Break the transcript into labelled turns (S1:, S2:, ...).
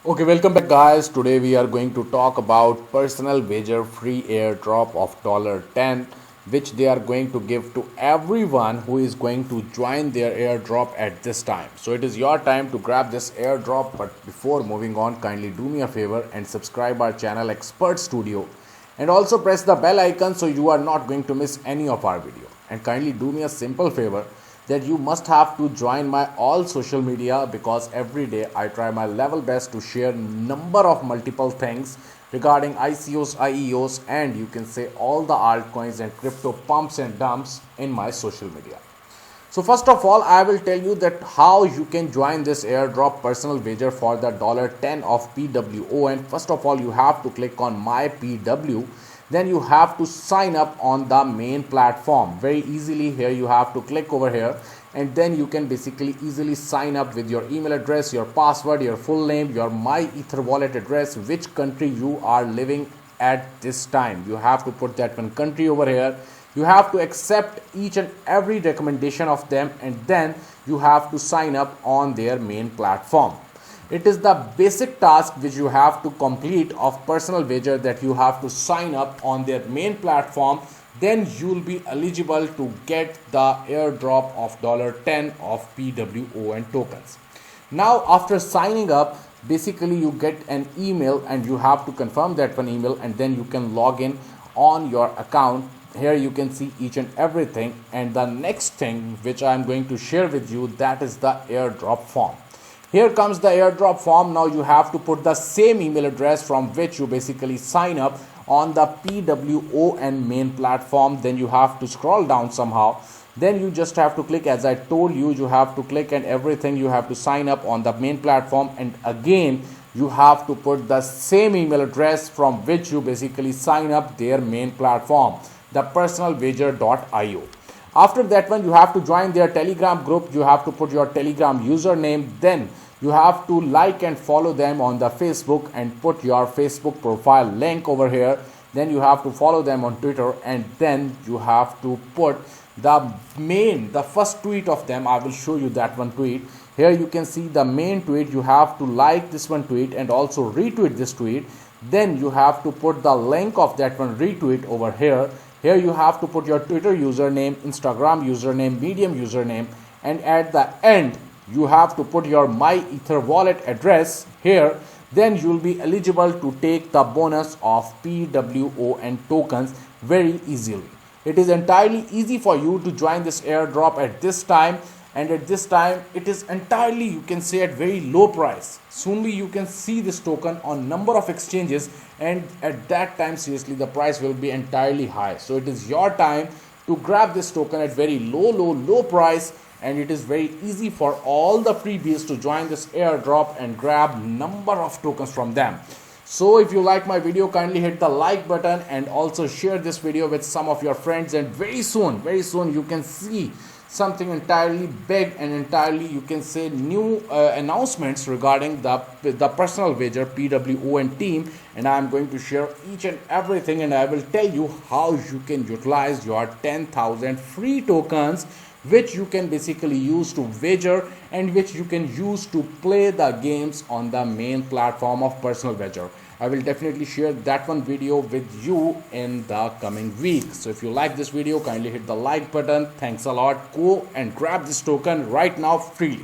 S1: Okay, welcome back guys. Today we are going to talk about personal wager free airdrop of $10 which they are going to give to everyone who is going to join their airdrop at this time. So it is your time to grab this airdrop, but before moving on, kindly do me a favor and subscribe our channel Expert Studio and also press the bell icon so you are not going to miss any of our video. And kindly do me a simple favor that you must have to join my all social media, because every day I try my level best to share number of multiple things regarding ICOs, IEOs, and you can say all the altcoins and crypto pumps and dumps in my social media. So first of all, I will tell you that how you can join this airdrop personal wager for the $10 of PWO. And first of all, you have to click on my PW. Then you have to sign up on the main platform very easily. Here you have to click over here, and then you can basically easily sign up with your email address, your password, your full name, your my ether wallet address, which country you are living at this time. You have to put that one country over here. You have to accept each and every recommendation of them, and then you have to sign up on their main platform. It is the basic task which you have to complete of personal wager, that you have to sign up on their main platform. Then you will be eligible to get the airdrop of $10 of PWO and tokens. Now after signing up, basically you get an email and you have to confirm that one email, and then you can log in on your account. Here you can see each and everything, and the next thing which I am going to share with you, that is the airdrop form. Here comes the airdrop form. Now you have to put the same email address from which you basically sign up on the PWO and main platform. Then you have to scroll down somehow. Then you just have to click, as I told you, you have to click and everything. You have to sign up on the main platform, and again you have to put the same email address from which you basically sign up their main platform, the personalwager.io. After that one, you have to join their Telegram group. You have to put your Telegram username. Then you have to like and follow them on the Facebook and put your Facebook profile link over here. Then you have to follow them on Twitter, and then you have to put the first tweet of them. I will show you that one tweet. Here you can see the main tweet. You have to like this one tweet and also retweet this tweet. Then you have to put the link of that one retweet over here. Here you have to put your Twitter username, Instagram username, Medium username, and at the end you have to put your my ether wallet address here. Then you will be eligible to take the bonus of PWO and tokens very easily. It is entirely easy for you to join this airdrop at this time, and at this time it is entirely, you can say, at very low price. Soonly you can see this token on number of exchanges, and at that time seriously the price will be entirely high. So it is your time to grab this token at very low price, and it is very easy for all the freebies to join this airdrop and grab number of tokens from them. So if you like my video, kindly hit the like button and also share this video with some of your friends, and very soon you can see something entirely big and entirely, you can say, new announcements regarding the personal wager PWO and team, and I am going to share each and everything, and I will tell you how you can utilize your 10,000 free tokens, which you can basically use to wager and which you can use to play the games on the main platform of personal wager. I will definitely share that one video with you in the coming week. So if you like this video, kindly hit the like button. Thanks a lot. Go and grab this token right now freely.